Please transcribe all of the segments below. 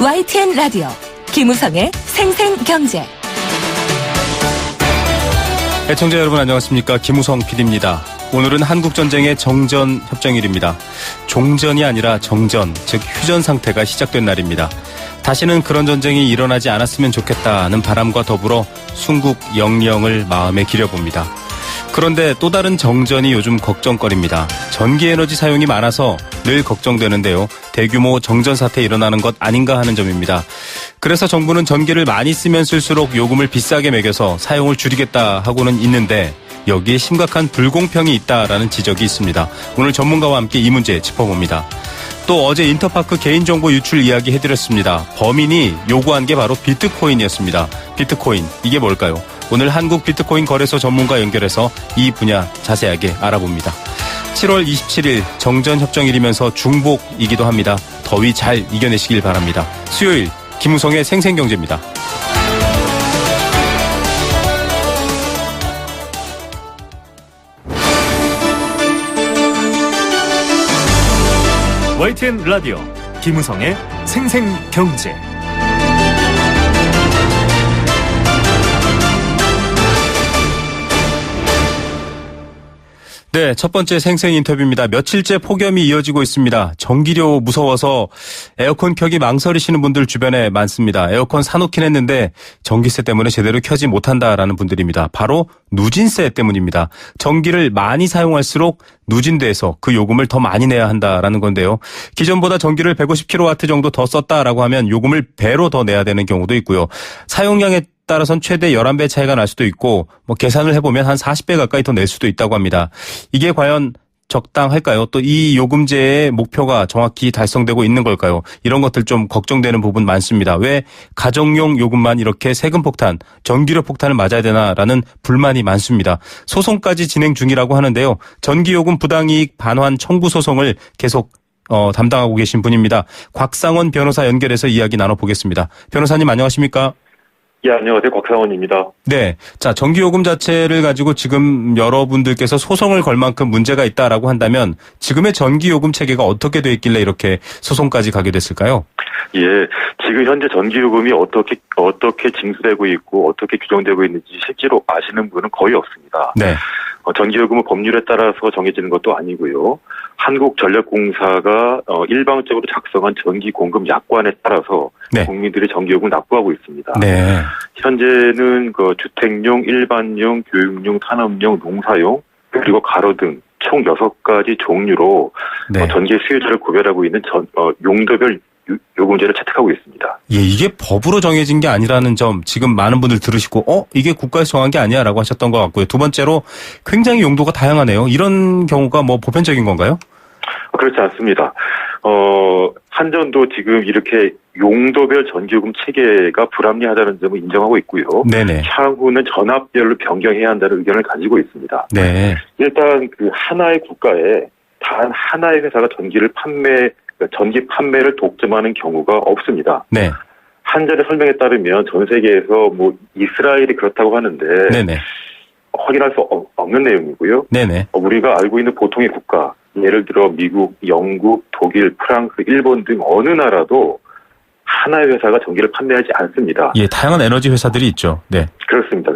YTN 라디오 김우성의 생생경제. 애청자 여러분 안녕하십니까. 김우성 PD입니다. 오늘은 한국전쟁의 정전협정일입니다. 종전이 아니라 정전, 즉 휴전 상태가 시작된 날입니다. 다시는 그런 전쟁이 일어나지 않았으면 좋겠다는 바람과 더불어 순국 영령을 마음에 기려봅니다. 그런데 또 다른 정전이 요즘 걱정거리입니다. 전기에너지 사용이 많아서 늘 걱정되는데요. 대규모 정전 사태 일어나는 것 아닌가 하는 점입니다. 그래서 정부는 전기를 많이 쓰면 쓸수록 요금을 비싸게 매겨서 사용을 줄이겠다 하고는 있는데 여기에 심각한 불공평이 있다라는 지적이 있습니다. 오늘 전문가와 함께 이 문제 짚어봅니다. 또 어제 인터파크 개인정보 유출 이야기 해드렸습니다. 범인이 요구한 게 바로 비트코인이었습니다. 비트코인, 이게 뭘까요? 오늘 한국 비트코인 거래소 전문가 연결해서 이 분야 자세하게 알아봅니다. 7월 27일 정전협정일이면서 중복이기도 합니다. 더위 잘 이겨내시길 바랍니다. 수요일 김우성의 생생경제입니다. YTN 라디오 김우성의 생생경제. 네, 첫 번째 생생 인터뷰입니다. 며칠째 폭염이 이어지고 있습니다. 전기료 무서워서 에어컨 켜기 망설이시는 분들 주변에 많습니다. 에어컨 사놓긴 했는데 전기세 때문에 제대로 켜지 못한다라는 분들입니다. 바로 누진세 때문입니다. 전기를 많이 사용할수록 누진돼서 그 요금을 더 많이 내야 한다라는 건데요. 기존보다 전기를 150kW 정도 더 썼다라고 하면 요금을 배로 더 내야 되는 경우도 있고요. 사용량에 따라서는 최대 11배 차이가 날 수도 있고 계산을 해보면 한 40배 가까이 더 낼 수도 있다고 합니다. 이게 과연 적당할까요? 또 이 요금제의 목표가 정확히 달성되고 있는 걸까요? 이런 것들 좀 걱정되는 부분 많습니다. 왜 가정용 요금만 이렇게 세금 폭탄, 전기료 폭탄을 맞아야 되나라는 불만이 많습니다. 소송까지 진행 중이라고 하는데요. 전기요금 부당이익 반환 청구 소송을 계속 담당하고 계신 분입니다. 곽상원 변호사 연결해서 이야기 나눠보겠습니다. 변호사님 안녕하십니까? 예, 안녕하세요. 곽상원입니다. 네. 자, 전기요금 자체를 가지고 지금 여러분들께서 소송을 걸 만큼 문제가 있다라고 한다면 지금의 전기요금 체계가 어떻게 돼 있길래 이렇게 소송까지 가게 됐을까요? 예. 지금 현재 전기요금이 어떻게 징수되고 있고 어떻게 규정되고 있는지 실제로 아시는 분은 거의 없습니다. 네. 전기요금은 법률에 따라서 정해지는 것도 아니고요. 한국전력공사가 일방적으로 작성한 전기공급 약관에 따라서 네. 국민들이 전기요금을 납부하고 있습니다. 네. 현재는 주택용, 일반용, 교육용, 산업용, 농사용 그리고 가로 등 총 6가지 종류로 네. 전기 수요자를 구별하고 있는 용도별 요금제를 채택하고 있습니다. 예, 이게 법으로 정해진 게 아니라는 점 지금 많은 분들 들으시고 이게 국가에서 정한 게 아니야라고 하셨던 것 같고요. 두 번째로 굉장히 용도가 다양하네요. 이런 경우가 보편적인 건가요? 그렇지 않습니다. 한전도 지금 이렇게 용도별 전기요금 체계가 불합리하다는 점을 인정하고 있고요. 네네. 향후는 전압별로 변경해야 한다는 의견을 가지고 있습니다. 네. 일단 그 하나의 국가에 단 하나의 회사가 전기 판매를 독점하는 경우가 없습니다. 네. 한전의 설명에 따르면 전 세계에서 이스라엘이 그렇다고 하는데 네네. 확인할 수 없는 내용이고요. 네네. 우리가 알고 있는 보통의 국가, 예를 들어 미국, 영국, 독일, 프랑스, 일본 등 어느 나라도 하나의 회사가 전기를 판매하지 않습니다. 예, 다양한 에너지 회사들이 있죠. 네. 그렇습니다.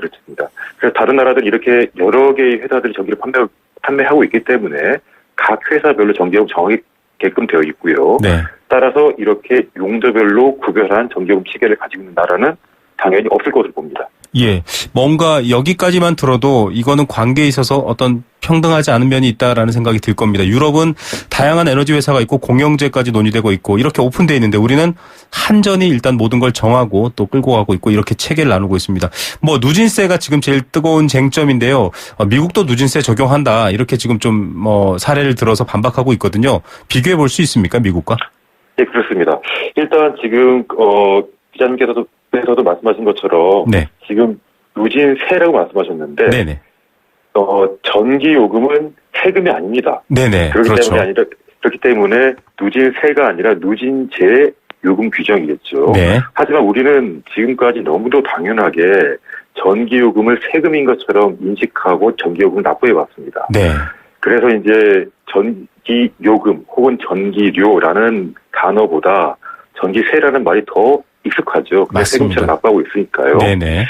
그래서 다른 나라들은 이렇게 여러 개의 회사들이 전기를 판매하고 있기 때문에 각 회사별로 전기요금 정하게끔 되어 있고요. 네. 따라서 이렇게 용도별로 구별한 전기요금 체계를 가지고 있는 나라는 당연히 없을 것으로 봅니다. 예, 뭔가 여기까지만 들어도 이거는 관계에 있어서 어떤 평등하지 않은 면이 있다라는 생각이 들 겁니다. 유럽은 다양한 에너지 회사가 있고 공영제까지 논의되고 있고 이렇게 오픈되어 있는데 우리는 한전이 일단 모든 걸 정하고 또 끌고 가고 있고 이렇게 체계를 나누고 있습니다. 누진세가 지금 제일 뜨거운 쟁점인데요. 미국도 누진세 적용한다 이렇게 지금 좀 사례를 들어서 반박하고 있거든요. 비교해 볼 수 있습니까, 미국과? 네, 그렇습니다. 일단 지금 기자님께서도 말씀하신 것처럼 네. 지금 누진세라고 말씀하셨는데 네네. 전기요금은 세금이 아닙니다. 네네. 그렇기 때문에 누진세가 아니라 누진제 요금 규정이겠죠. 네. 하지만 우리는 지금까지 너무도 당연하게 전기요금을 세금인 것처럼 인식하고 전기요금을 납부해왔습니다. 네. 그래서 이제 전기요금 혹은 전기료라는 단어보다 전기세라는 말이 더 익숙하죠. 세금처럼 납부하고 있으니까요. 네네.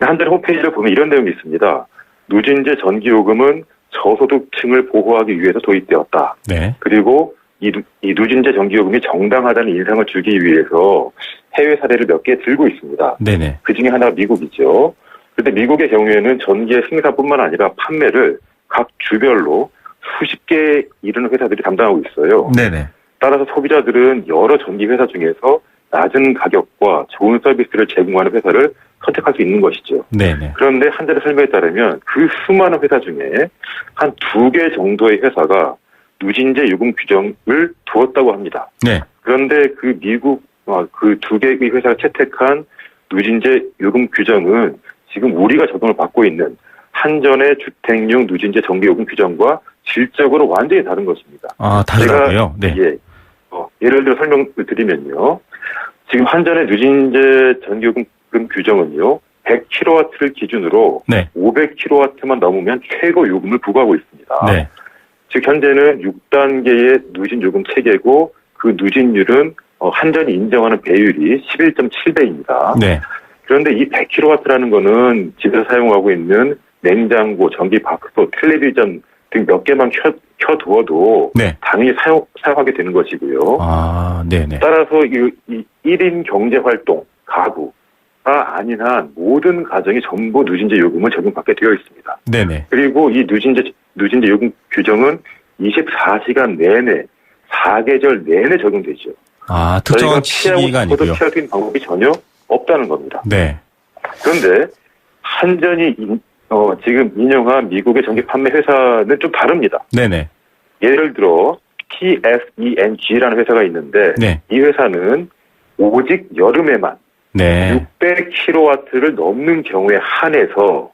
한전 홈페이지를 보면 이런 내용이 있습니다. 누진제 전기요금은 저소득층을 보호하기 위해서 도입되었다. 네. 그리고 이 누진제 전기요금이 정당하다는 인상을 주기 위해서 해외 사례를 몇 개 들고 있습니다. 네네. 그 중에 하나가 미국이죠. 그런데 미국의 경우에는 전기의 생산뿐만 아니라 판매를 각 주별로 수십 개 이르는 회사들이 담당하고 있어요. 네네. 따라서 소비자들은 여러 전기 회사 중에서 낮은 가격과 좋은 서비스를 제공하는 회사를 선택할 수 있는 것이죠. 네네. 그런데 한전의 설명에 따르면 그 수많은 회사 중에 한 2개 정도의 회사가 누진제 요금 규정을 두었다고 합니다. 네. 그런데 그 미국 그 2개의 회사가 채택한 누진제 요금 규정은 지금 우리가 적용을 받고 있는 한전의 주택용 누진제 전기요금 규정과 질적으로 완전히 다른 것입니다. 아, 다르다고요? 네. 예. 예를 들어 설명을 드리면요. 지금 한전의 누진제 전기요금 규정은요. 100kW를 기준으로 네. 500kW만 넘으면 최고 요금을 부과하고 있습니다. 네. 즉 현재는 6단계의 누진 요금 체계고 그 누진율은 한전이 인정하는 배율이 11.7배입니다. 네. 그런데 이 100kW라는 거는 집에서 사용하고 있는 냉장고, 전기밥솥, 텔레비전 등 몇 개만 켜두어도 네. 당연히 사용하게 되는 것이고요. 아, 네네. 따라서 이 1인 경제활동, 가구가 아닌 한 모든 가정이 전부 누진제 요금을 적용받게 되어 있습니다. 네네. 그리고 이 누진제 요금 규정은 24시간 내내, 4계절 내내 적용되죠. 아, 특정한 시기가 아니고요. 피할 수 있는 방법이 전혀 없다는 겁니다. 네. 그런데 한전이 지금 인용한 미국의 전기 판매 회사는 좀 다릅니다. 네네. 예를 들어 PSENG라는 회사가 있는데 네. 이 회사는 오직 여름에만 네. 600kW를 넘는 경우에 한해서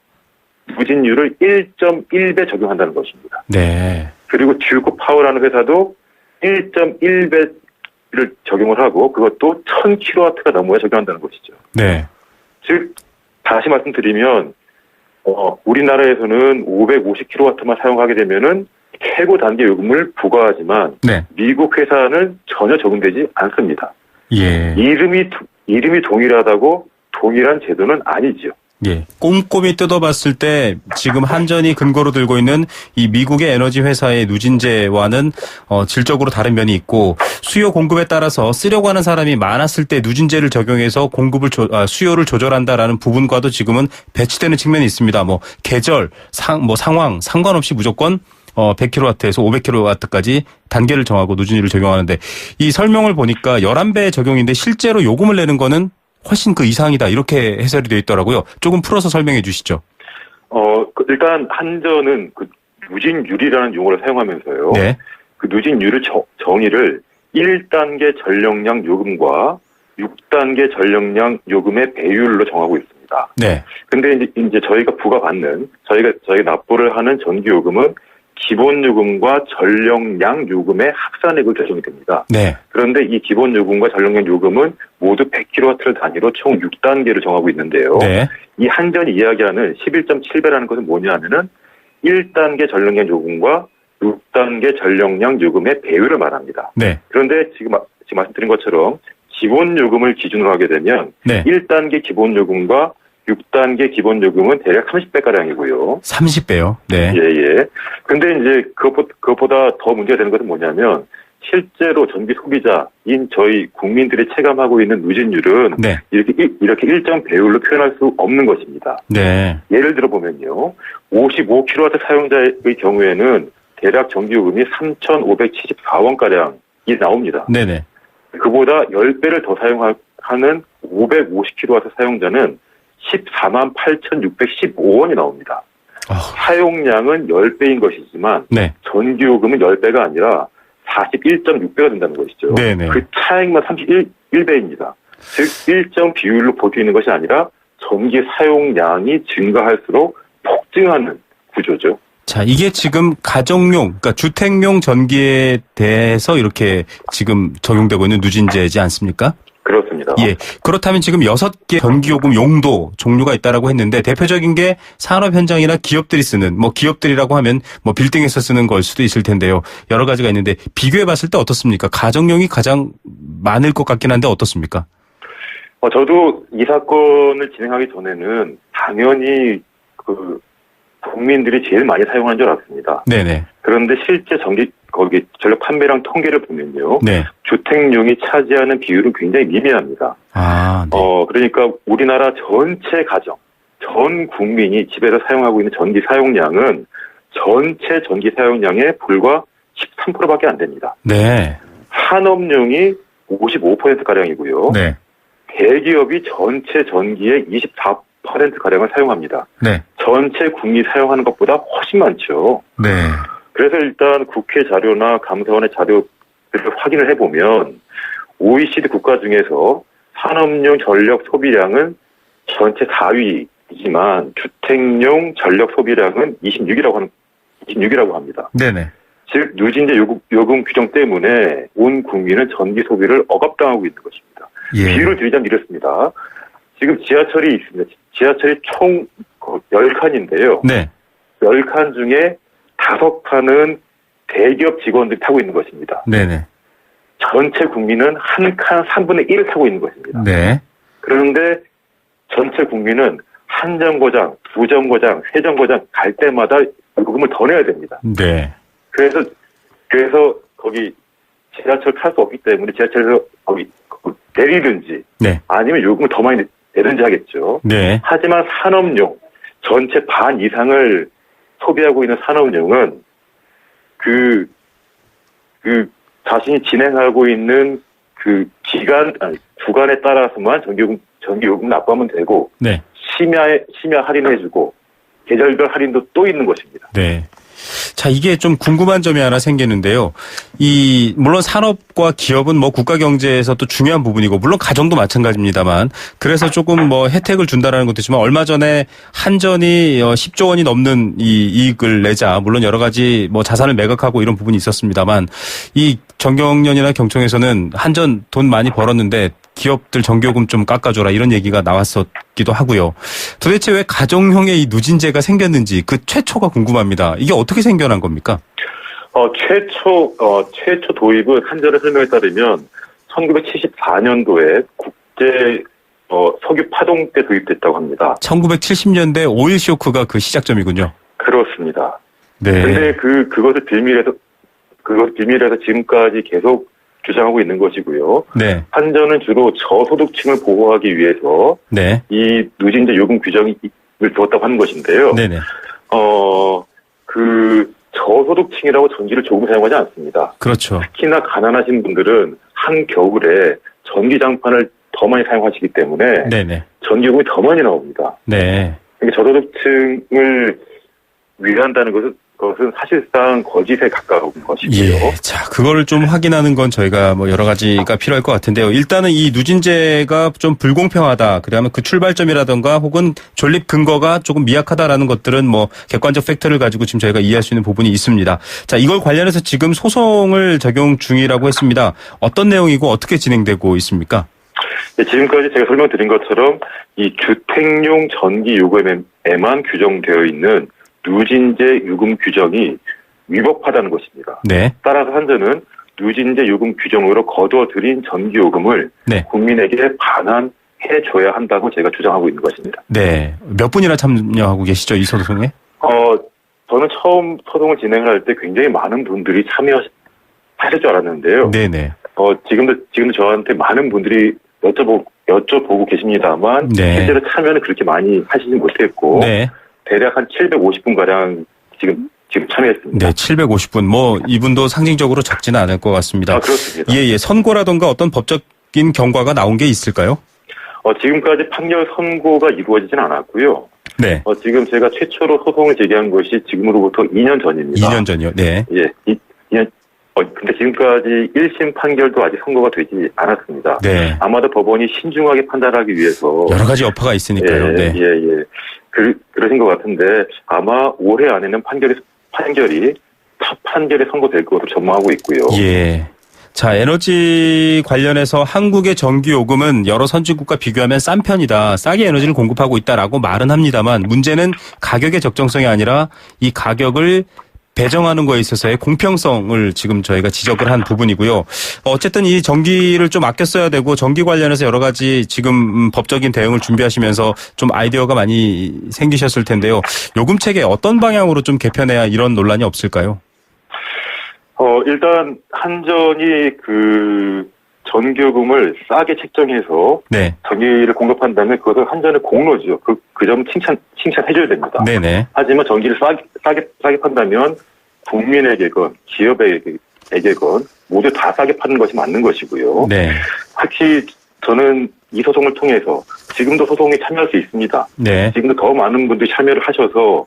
누진율을 1.1배 적용한다는 것입니다. 네. 그리고 듀크 파워라는 회사도 1.1배를 적용을 하고 그것도 1000kW가 넘어야 적용한다는 것이죠. 네. 즉 다시 말씀드리면 우리나라에서는 550kW만 사용하게 되면은 최고 단계 요금을 부과하지만 네. 미국 회사는 전혀 적용되지 않습니다. 예. 이름이 동일하다고 동일한 제도는 아니죠. 예. 꼼꼼히 뜯어봤을 때 지금 한전이 근거로 들고 있는 이 미국의 에너지 회사의 누진제와는 질적으로 다른 면이 있고 수요 공급에 따라서 쓰려고 하는 사람이 많았을 때 누진제를 적용해서 수요를 조절한다라는 부분과도 지금은 배치되는 측면이 있습니다. 뭐 계절, 상황 상관없이 무조건 100kW에서 500kW까지 단계를 정하고 누진율을 적용하는데 이 설명을 보니까 11배 적용인데 실제로 요금을 내는 거는 훨씬 그 이상이다 이렇게 해설이 되어 있더라고요. 조금 풀어서 설명해 주시죠. 일단 한전은 그 누진율이라는 용어를 사용하면서요. 네. 그 누진율의 정의를 1단계 전력량 요금과 6단계 전력량 요금의 배율로 정하고 있습니다. 네. 근데 이제 저희가 저희가 납부를 하는 전기 요금은 기본 요금과 전력량 요금의 합산액으로 결정이 됩니다. 네. 그런데 이 기본 요금과 전력량 요금은 모두 100kW를 단위로 총 6단계를 정하고 있는데요. 네. 이 한전이 이야기하는 11.7배라는 것은 뭐냐면은 1단계 전력량 요금과 6단계 전력량 요금의 배율을 말합니다. 네. 그런데 지금 말씀드린 것처럼 기본 요금을 기준으로 하게 되면 네. 1단계 기본 요금과 6단계 기본 요금은 대략 30배가량이고요. 30배요? 네. 예. 근데 이제 그것보다 더 문제가 되는 것은 뭐냐면 실제로 전기 소비자인 저희 국민들이 체감하고 있는 누진율은 네. 이렇게 일정 배율로 표현할 수 없는 것입니다. 네. 예를 들어 보면요. 55kW 사용자의 경우에는 대략 전기요금이 3,574원가량이 나옵니다. 네네. 그보다 10배를 더 사용하는 550kW 사용자는 148,615원이 나옵니다. 사용량은 10배인 것이지만 네. 전기요금은 10배가 아니라 41.6배가 된다는 것이죠. 네네. 그 차액만 31배입니다. 즉 일정 비율로 보여지는 것이 아니라 전기 사용량이 증가할수록 폭증하는 구조죠. 자, 이게 지금 가정용, 그러니까 주택용 전기에 대해서 이렇게 지금 적용되고 있는 누진제지 않습니까? 그렇습니다. 예. 그렇다면 지금 6개 전기요금 용도 종류가 있다라고 했는데 대표적인 게 산업 현장이나 기업들이 쓰는 뭐 기업들이라고 하면 뭐 빌딩에서 쓰는 걸 수도 있을 텐데요. 여러 가지가 있는데 비교해 봤을 때 어떻습니까? 가정용이 가장 많을 것 같긴 한데 어떻습니까? 저도 이 사건을 진행하기 전에는 당연히 국민들이 제일 많이 사용하는 줄 알았습니다. 네네. 그런데 실제 전력 판매량 통계를 보면요. 네. 주택용이 차지하는 비율은 굉장히 미미합니다. 아, 네. 그러니까 우리나라 전체 가정, 전 국민이 집에서 사용하고 있는 전기 사용량은 전체 전기 사용량의 불과 13%밖에 안 됩니다. 네. 산업용이 55%가량이고요. 네. 대기업이 전체 전기의 24%가량을 사용합니다. 네. 전체 국민이 사용하는 것보다 훨씬 많죠. 네. 그래서 일단 국회 자료나 감사원의 자료들을 확인을 해보면 OECD 국가 중에서 산업용 전력 소비량은 전체 4위이지만 주택용 전력 소비량은 26이라고 합니다. 네네. 즉 누진제 요금 규정 때문에 온 국민은 전기 소비를 억압당하고 있는 것입니다. 예. 비유를 드리자면 이렇습니다. 지금 지하철이 있습니다. 지하철이 총 10칸인데요. 네. 10칸 중에 5칸은 대기업 직원들이 타고 있는 것입니다. 네네. 전체 국민은 한 칸 3분의 1을 타고 있는 것입니다. 네. 그런데 전체 국민은 한 정거장, 두 정거장, 세 정거장 갈 때마다 요금을 더 내야 됩니다. 네. 그래서 거기 지하철 탈 수 없기 때문에 지하철에서 거기 내리든지 네. 아니면 요금을 더 많이 내든지 하겠죠. 네. 하지만 산업용 전체 반 이상을 소비하고 있는 산업용은 자신이 진행하고 있는 구간에 따라서만 전기요금 납부하면 되고, 네. 심야 할인해주고, 계절별 할인도 또 있는 것입니다. 네. 자, 이게 좀 궁금한 점이 하나 생기는데요. 물론 산업과 기업은 뭐 국가 경제에서 또 중요한 부분이고, 물론 가정도 마찬가지입니다만, 그래서 조금 뭐 혜택을 준다라는 것도 있지만, 얼마 전에 한전이 10조 원이 넘는 이 이익을 내자, 물론 여러 가지 뭐 자산을 매각하고 이런 부분이 있었습니다만, 이 정경련이나 경청에서는 한전 돈 많이 벌었는데, 기업들 전기요금 좀 깎아줘라 이런 얘기가 나왔었기도 하고요. 도대체 왜 가정형의 이 누진제가 생겼는지 그 최초가 궁금합니다. 이게 어떻게 생겨난 겁니까? 최초 도입은 한전의 설명에 따르면 1974년도에 국제 석유 파동 때 도입됐다고 합니다. 1970년대 오일 쇼크가 그 시작점이군요. 그렇습니다. 네. 근데 그것을 비밀에서 지금까지 계속 주장하고 있는 것이고요. 네. 한전은 주로 저소득층을 보호하기 위해서 네. 이 누진제 요금 규정을 두었다고 하는 것인데요. 네네. 저소득층이라고 전기를 조금 사용하지 않습니다. 그렇죠. 특히나 가난하신 분들은 한겨울에 전기장판을 더 많이 사용하시기 때문에 네네. 전기요금이 더 많이 나옵니다. 네. 그러니까 저소득층을 위한다는 것은 사실상 거짓에 가까운 것이고요. 예. 자, 그거를 좀 확인하는 건 저희가 뭐 여러 가지가 필요할 것 같은데요. 일단은 이 누진제가 좀 불공평하다. 그다음에 그 출발점이라든가 혹은 존립 근거가 조금 미약하다라는 것들은 뭐 객관적 팩트를 가지고 지금 저희가 이해할 수 있는 부분이 있습니다. 자, 이걸 관련해서 지금 소송을 적용 중이라고 했습니다. 어떤 내용이고 어떻게 진행되고 있습니까? 네, 지금까지 제가 설명드린 것처럼 이 주택용 전기 요금에만 규정되어 있는 누진제 요금 규정이 위법하다는 것입니다. 네. 따라서 한전은 누진제 요금 규정으로 거둬들인 전기 요금을 네. 국민에게 반환해줘야 한다고 제가 주장하고 있는 것입니다. 네. 몇 분이나 참여하고 계시죠, 이 소송에? 저는 처음 소송을 진행할 때 굉장히 많은 분들이 참여하실 줄 알았는데요. 네네. 지금도 저한테 많은 분들이 여쭤보고 계십니다만 네. 실제로 참여는 그렇게 많이 하시지 못했고 네. 대략 한 750분 가량 지금 참여했습니다. 네, 750분. 뭐 이분도 상징적으로 적지는 않을 것 같습니다. 그렇습니다. 예. 선고라던가 어떤 법적인 경과가 나온 게 있을까요? 지금까지 판결 선고가 이루어지진 않았고요. 네. 지금 제가 최초로 소송을 제기한 것이 지금으로부터 2년 전입니다. 2년 전이요. 네. 예. 2년. 근데 지금까지 1심 판결도 아직 선고가 되지 않았습니다. 네. 아마도 법원이 신중하게 판단하기 위해서 여러 가지 여파가 있으니까요. 네. 예. 그러신 것 같은데 아마 올해 안에는 판결이 첫 판결이 선고될 것으로 전망하고 있고요. 예. 자, 에너지 관련해서 한국의 전기요금은 여러 선진국과 비교하면 싼 편이다. 싸게 에너지를 공급하고 있다라고 말은 합니다만 문제는 가격의 적정성이 아니라 이 가격을 배정하는 거에 있어서의 공평성을 지금 저희가 지적을 한 부분이고요. 어쨌든 이 전기를 좀 아껴 써야 되고 전기 관련해서 여러 가지 지금 법적인 대응을 준비하시면서 좀 아이디어가 많이 생기셨을 텐데요. 요금 체계 어떤 방향으로 좀 개편해야 이런 논란이 없을까요? 일단 한전이 그 전기요금을 싸게 책정해서 네. 전기를 공급한다면 그것은 한전의 공로죠. 그 점 칭찬해줘야 됩니다. 네네. 하지만 전기를 싸게 판다면 국민에게건 기업에게건 모두 다 싸게 파는 것이 맞는 것이고요. 네. 특히 저는 이 소송을 통해서 지금도 소송에 참여할 수 있습니다. 네. 지금도 더 많은 분들이 참여를 하셔서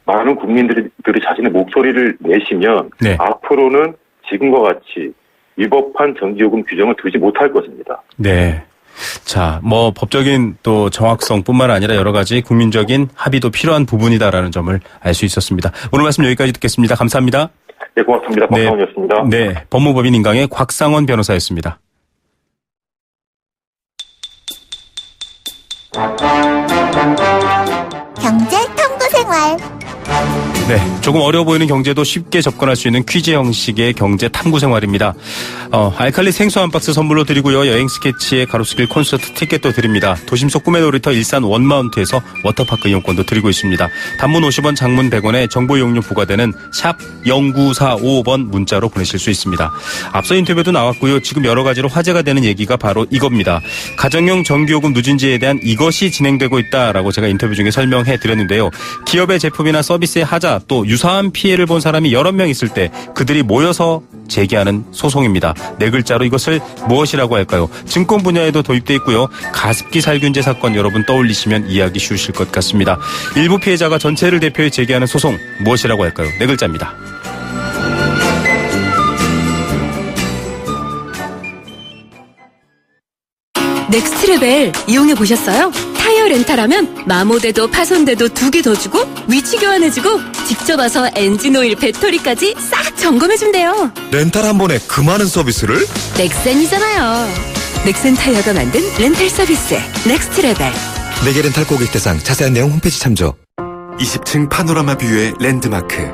많은 국민들이 자신의 목소리를 내시면 네. 앞으로는 지금과 같이 위법한 전기요금 규정을 두지 못할 것입니다. 네. 자, 뭐 법적인 또 정확성뿐만 아니라 여러 가지 국민적인 합의도 필요한 부분이다라는 점을 알 수 있었습니다. 오늘 말씀 여기까지 듣겠습니다. 감사합니다. 네, 고맙습니다. 곽상원이었습니다. 네, 법무법인 인강의 곽상원 변호사였습니다. 경제 탐구 생활. 네, 조금 어려워 보이는 경제도 쉽게 접근할 수 있는 퀴즈 형식의 경제 탐구 생활입니다. 알칼리 생수 한 박스 선물로 드리고요. 여행 스케치의 가로수길 콘서트 티켓도 드립니다. 도심 속 꿈의 놀이터 일산 원마운트에서 워터파크 이용권도 드리고 있습니다. 단문 50원, 장문 100원에 정보 이용료 부과되는 샵 0945번 문자로 보내실 수 있습니다. 앞서 인터뷰도 나왔고요. 지금 여러 가지로 화제가 되는 얘기가 바로 이겁니다. 가정용 전기요금 누진제에 대한 이것이 진행되고 있다라고 제가 인터뷰 중에 설명해 드렸는데요. 기업의 제품이나 서비스의 하자 또 유사한 피해를 본 사람이 여러 명 있을 때 그들이 모여서 제기하는 소송입니다. 네 글자로 이것을 무엇이라고 할까요? 증권 분야에도 도입돼 있고요. 가습기 살균제 사건 여러분 떠올리시면 이해하기 쉬우실 것 같습니다. 일부 피해자가 전체를 대표해 제기하는 소송 무엇이라고 할까요? 네 글자입니다. 넥스트레벨 이용해 보셨어요? 타이어 렌탈하면 마모돼도 파손돼도 2개 더 주고 위치 교환해주고 직접 와서 엔진오일 배터리까지 싹 점검해준대요. 렌탈 한 번에 그 많은 서비스를? 넥센이잖아요. 넥센 타이어가 만든 렌탈 서비스 넥스트레벨. 내게 렌탈 고객 대상 자세한 내용 홈페이지 참조. 20층 파노라마 뷰의 랜드마크.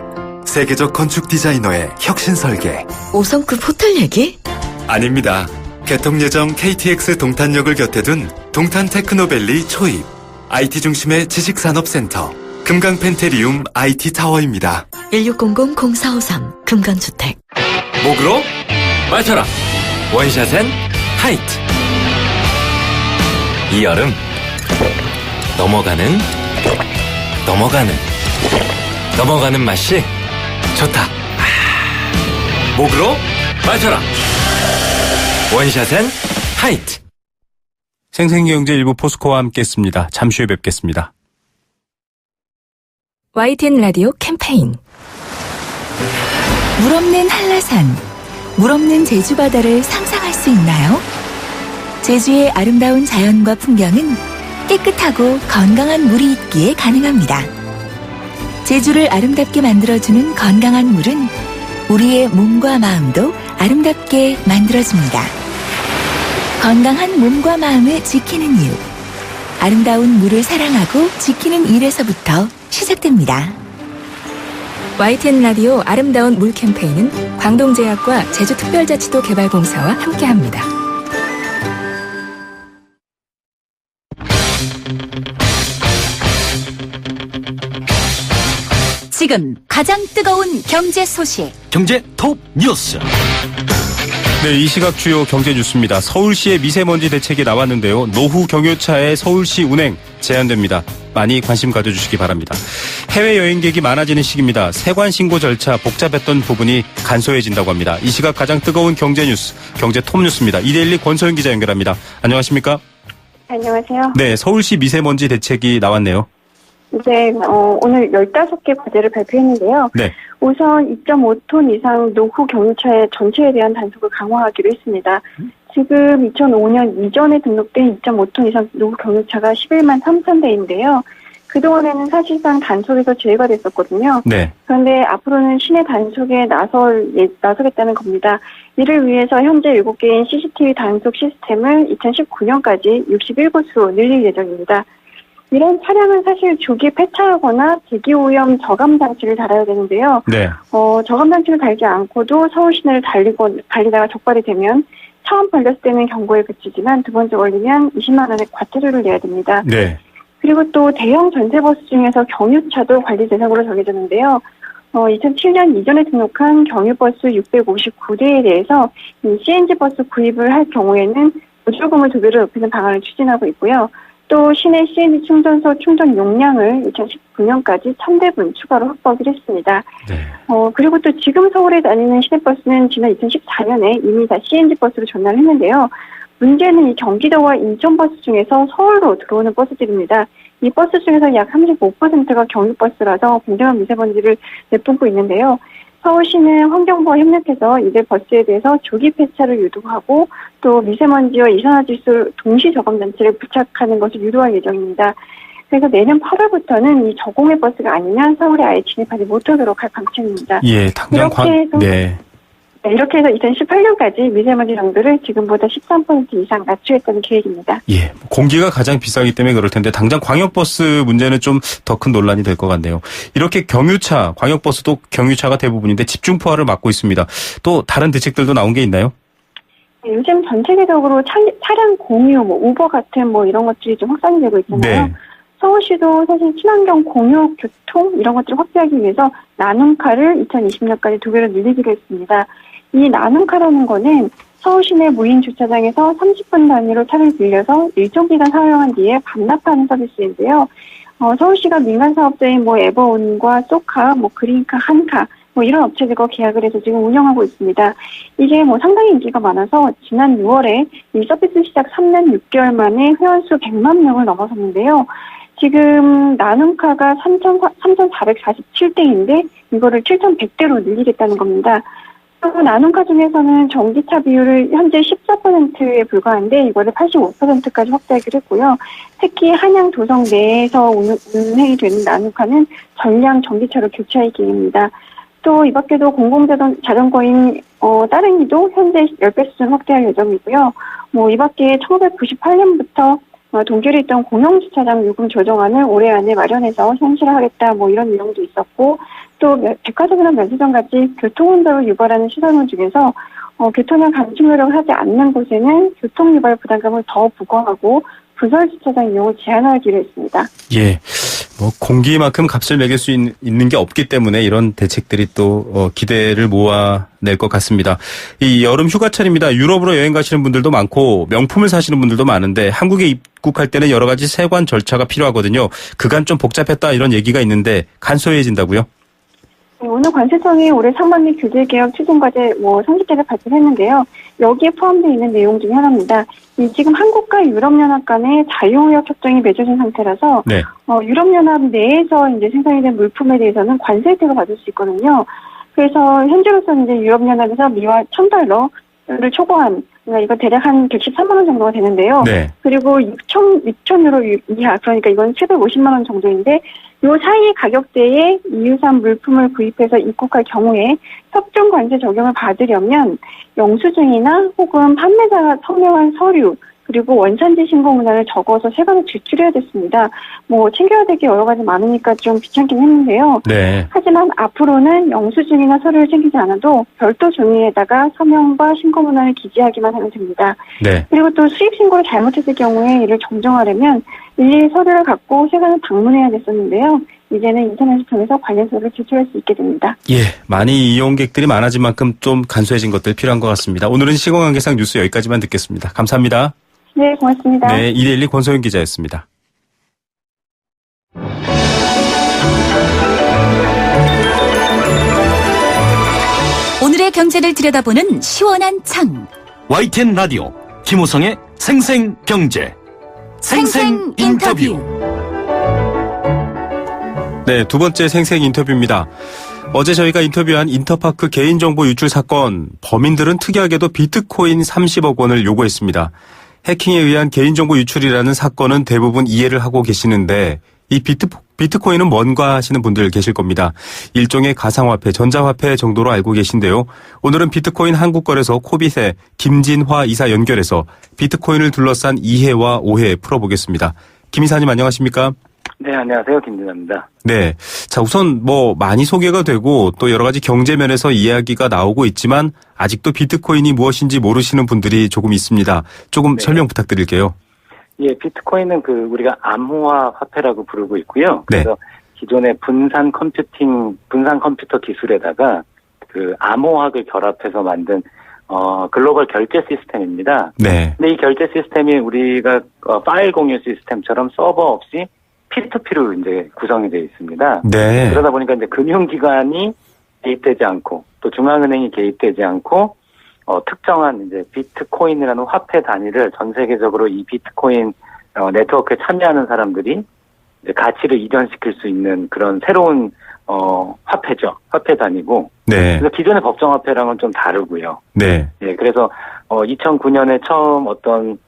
세계적 건축 디자이너의 혁신 설계. 5성급 호텔 얘기? 아닙니다. 개통 예정 KTX 동탄역을 곁에 둔 동탄 테크노밸리 초입. IT 중심의 지식산업센터. 금강펜테리움 IT 타워입니다. 1600-0453 금강주택. 목으로 마셔라. 원샷엔 하이트. 이 여름 넘어가는 맛이 좋다. 목으로 마셔라. 원샷엔 하이트. 생생경제 일부 포스코와 함께했습니다. 잠시 후에 뵙겠습니다. YTN 라디오 캠페인. 물 없는 한라산, 물 없는 제주 바다를 상상할 수 있나요? 제주의 아름다운 자연과 풍경은 깨끗하고 건강한 물이 있기에 가능합니다. 제주를 아름답게 만들어주는 건강한 물은 우리의 몸과 마음도 아름답게 만들어줍니다. 건강한 몸과 마음을 지키는 이유. 아름다운 물을 사랑하고 지키는 일에서부터 시작됩니다. YTN 라디오 아름다운 물 캠페인은 광동제약과 제주특별자치도 개발공사와 함께합니다. 지금 가장 뜨거운 경제 소식. 경제 톱 뉴스. 네, 이 시각 주요 경제 뉴스입니다. 서울시의 미세먼지 대책이 나왔는데요. 노후 경유차의 서울시 운행 제한됩니다. 많이 관심 가져주시기 바랍니다. 해외 여행객이 많아지는 시기입니다. 세관 신고 절차 복잡했던 부분이 간소해진다고 합니다. 이 시각 가장 뜨거운 경제 뉴스, 경제 톱 뉴스입니다. 이데일리 권소영 기자 연결합니다. 안녕하십니까? 안녕하세요. 네, 서울시 미세먼지 대책이 나왔네요. 네, 오늘 15개 과제를 발표했는데요. 네. 우선 2.5톤 이상 노후 경유차의 전체에 대한 단속을 강화하기로 했습니다. 지금 2005년 이전에 등록된 2.5톤 이상 노후 경유차가 11만 3천 대인데요. 그동안에는 사실상 단속에서 제외가 됐었거든요. 네. 그런데 앞으로는 시내 단속에 나서겠다는 겁니다. 이를 위해서 현재 7개인 CCTV 단속 시스템을 2019년까지 61곳으로 늘릴 예정입니다. 이런 차량은 사실 조기 폐차하거나 대기오염 저감 장치를 달아야 되는데요. 네. 저감 장치를 달지 않고도 서울 시내를 달리다가 적발이 되면 처음 걸렸을 때는 경고에 그치지만 두 번째 걸리면 20만 원의 과태료를 내야 됩니다. 네. 그리고 또 대형 전세버스 중에서 경유차도 관리 대상으로 정해졌는데요. 2007년 이전에 등록한 경유버스 659대에 대해서 이 CNG 버스 구입을 할 경우에는 보조금을 2배로 높이는 방안을 추진하고 있고요. 또 시내 CNG 충전소 충전 용량을 2019년까지 1000대분 추가로 확보하기로 했습니다. 네. 그리고 또 지금 서울에 다니는 시내버스는 지난 2014년에 이미 다 CNG 버스로 전환을 했는데요. 문제는 이 경기도와 인천버스 중에서 서울로 들어오는 버스들입니다. 이 버스 중에서 약 35%가 경유버스라서 굉장한 미세먼지를 내뿜고 있는데요. 서울시는 환경부와 협력해서 이들 버스에 대해서 조기 폐차를 유도하고 또 미세먼지와 이산화질소 동시 저감 장치를 부착하는 것을 유도할 예정입니다. 그래서 내년 8월부터는 이 저공해 버스가 아니면 서울에 아예 진입하지 못하도록 할 방침입니다. 예, 당장 이렇게 해서 2018년까지 미세먼지 정도를 지금보다 13% 이상 낮추겠다는 계획입니다. 예, 공기가 가장 비싸기 때문에 그럴 텐데 당장 광역버스 문제는 좀 더 큰 논란이 될 것 같네요. 이렇게 경유차, 광역버스도 경유차가 대부분인데 집중포화를 막고 있습니다. 또 다른 대책들도 나온 게 있나요? 요즘 전 세계적으로 차량 공유, 우버 같은 이런 것들이 좀 확산이 되고 있잖아요. 네. 서울시도 사실 친환경 공유 교통 이런 것들을 확대하기 위해서 나눔카를 2020년까지 2배로 늘리기로 했습니다. 이 나눔카라는 거는 서울 시내 무인 주차장에서 30분 단위로 차를 빌려서 일정 기간 사용한 뒤에 반납하는 서비스인데요. 서울시가 민간 사업자인 에버온과 소카, 그린카, 한카 이런 업체들과 계약을 해서 지금 운영하고 있습니다. 이게 상당히 인기가 많아서 지난 6월에 이 서비스 시작 3년 6개월 만에 회원수 100만 명을 넘어섰는데요. 지금 나눔카가 3,447대인데 이거를 7,100대로 늘리겠다는 겁니다. 또 나눔카 중에서는 전기차 비율을 현재 14%에 불과한데 이거를 85%까지 확대하기로 했고요. 특히 한양 도성 내에서 운행이 되는 나눔카는 전량 전기차로 교체할 계획입니다. 또 이 밖에도 공공자전거인 따릉이도 현재 10배 수준 확대할 예정이고요. 이 밖에 1998년부터 동결에 있던 공영주차장 요금 조정안을 올해 안에 마련해서 현실화하겠다 이런 내용도 있었고 또 백화점이나 면세점 같이 교통혼잡을 유발하는 시설물 중에서 교통량 감축 노력을 하지 않는 곳에는 교통유발 부담금을 더 부과하고 부설주차장 이용을 제한하기로 했습니다. 예. 공기만큼 값을 매길 수 있는 게 없기 때문에 이런 대책들이 또 기대를 모아낼 것 같습니다. 이 여름 휴가철입니다. 유럽으로 여행 가시는 분들도 많고 명품을 사시는 분들도 많은데 한국에 입국할 때는 여러 가지 세관 절차가 필요하거든요. 그간 좀 복잡했다 이런 얘기가 있는데 간소해진다고요? 오늘 관세청이 올해 상반기 규제개혁 추진과제 30개를 발표했는데요. 여기에 포함되어 있는 내용 중에 하나입니다. 지금 한국과 유럽연합 간의 자유무역 협정이 맺어진 상태라서 네. 유럽연합 내에서 이제 생산이 된 물품에 대해서는 관세 혜택을 받을 수 있거든요. 그래서 현재로서는 이제 유럽연합에서 미화 $1,000를 초과한 이거 대략 한 113만 원 정도가 되는데요. 네. 그리고 6,000유로 이하, 그러니까 이건 750만 원 정도인데 요 사이 가격대에 이유산 물품을 구입해서 입국할 경우에 협정 관세 적용을 받으려면 영수증이나 혹은 판매자가 서명한 서류 그리고 원산지 신고 문안을 적어서 세관에 제출해야 됐습니다. 챙겨야 될 게 여러 가지 많으니까 좀 귀찮긴 했는데요. 네. 하지만 앞으로는 영수증이나 서류를 챙기지 않아도 별도 종이에다가 서명과 신고 문안을 기재하기만 하면 됩니다. 네. 그리고 또 수입 신고를 잘못했을 경우에 이를 정정하려면 일일이 서류를 갖고 세관을 방문해야 됐었는데요. 이제는 인터넷을 통해서 관련 서류를 제출할 수 있게 됩니다. 예, 많이 이용객들이 많아진 만큼 좀 간소해진 것들 필요한 것 같습니다. 오늘은 시공한계상 뉴스 여기까지만 듣겠습니다. 감사합니다. 네, 고맙습니다. 네, 이데일리 권소영 기자였습니다. 오늘의 경제를 들여다보는 시원한 창. YTN 라디오 김우성의 생생경제 생생 인터뷰. 네, 두 번째 생생 인터뷰입니다. 어제 저희가 인터뷰한 인터파크 개인정보 유출 사건, 범인들은 특이하게도 비트코인 30억 원을 요구했습니다. 해킹에 의한 개인정보 유출이라는 사건은 대부분 이해를 하고 계시는데 이 비트코인은 뭔가 하시는 분들 계실 겁니다. 일종의 가상화폐, 전자화폐 정도로 알고 계신데요. 오늘은 비트코인 한국거래소 코빗의 김진화 이사 연결해서 비트코인을 둘러싼 이해와 오해 풀어보겠습니다. 김 이사님 안녕하십니까? 네, 안녕하세요. 김진화입니다. 네. 자, 우선 많이 소개가 되고 또 여러 가지 경제면에서 이야기가 나오고 있지만 아직도 비트코인이 무엇인지 모르시는 분들이 조금 있습니다. 조금 설명 부탁드릴게요. 예, 비트코인은 우리가 암호화 화폐라고 부르고 있고요. 그래서 기존의 분산 컴퓨터 기술에다가 암호학을 결합해서 만든 글로벌 결제 시스템입니다. 네. 근데 이 결제 시스템이 우리가 파일 공유 시스템처럼 서버 없이 P2P로 이제 구성이 되어 있습니다. 네. 그러다 보니까 이제 금융기관이 개입되지 않고 또 중앙은행이 개입되지 않고 특정한 이제 비트코인이라는 화폐 단위를 전 세계적으로 이 비트코인 네트워크에 참여하는 사람들이 이제 가치를 이전시킬 수 있는 그런 새로운 화폐죠. 화폐 단위고. 네. 그래서 기존의 법정화폐랑은 좀 다르고요. 네. 예, 그래서 2009년에 처음 어떤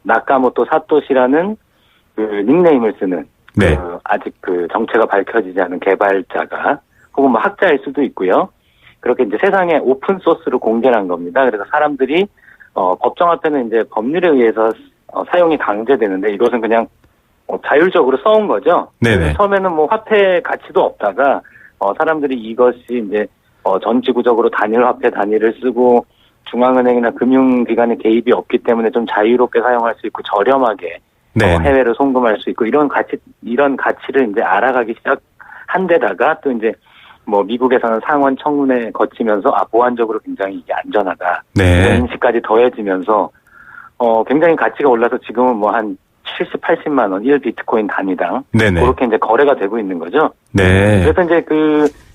나카모토 사토시라는 닉네임을 쓰는 네. 아직 정체가 밝혀지지 않은 개발자가 혹은 학자일 수도 있고요. 그렇게 이제 세상에 오픈 소스로 공개를 한 겁니다. 그래서 사람들이 법정화폐는 이제 법률에 의해서 사용이 강제되는데 이것은 그냥 자율적으로 써온 거죠. 네네. 처음에는 화폐 가치도 없다가 사람들이 이것이 이제 전 지구적으로 단일 화폐 단위를 쓰고 중앙은행이나 금융기관의 개입이 없기 때문에 좀 자유롭게 사용할 수 있고 저렴하게 네. 해외로 송금할 수 있고 이런 가치를 이제 알아가기 시작한 데다가 또 이제 미국에서는 상원 청문회 거치면서 보안적으로 굉장히 이게 안전하다. 네. 이런 인식까지 더해지면서 굉장히 가치가 올라서 지금은 한 70, 80만 원 1비트코인 단위당 네네. 그렇게 이제 거래가 되고 있는 거죠. 네. 그래서 이제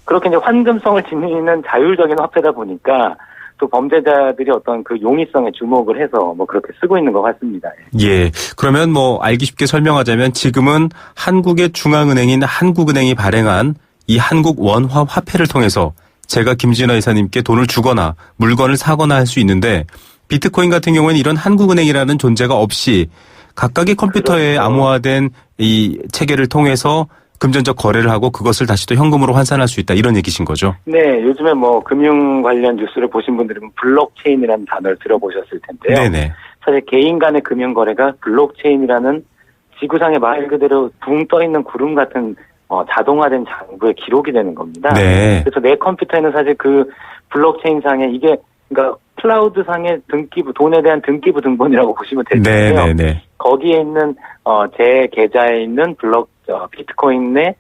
그렇게 이제 환금성을 지니는 자율적인 화폐다 보니까 또 범죄자들이 어떤 용이성에 주목을 해서 그렇게 쓰고 있는 것 같습니다. 예. 그러면 알기 쉽게 설명하자면 지금은 한국의 중앙은행인 한국은행이 발행한 이 한국 원화 화폐를 통해서 제가 김진화 이사님께 돈을 주거나 물건을 사거나 할 수 있는데 비트코인 같은 경우에는 이런 한국은행이라는 존재가 없이 각각의 컴퓨터에 그렇죠. 암호화된 이 체계를 통해서 금전적 거래를 하고 그것을 다시 또 현금으로 환산할 수 있다 이런 얘기신 거죠? 네, 요즘에 금융 관련 뉴스를 보신 분들은 블록체인이라는 단어를 들어보셨을 텐데요. 네네. 사실 개인 간의 금융 거래가 블록체인이라는 지구상에 말 그대로 붕 떠 있는 구름 같은 자동화된 장부에 기록이 되는 겁니다. 네. 그래서 내 컴퓨터에는 사실 블록체인 상에 이게 그러니까 클라우드 상의 등기부 돈에 대한 등기부 등본이라고 보시면 될 텐데요. 네네네. 거기에 있는 제 계좌에 있는 비트코인 내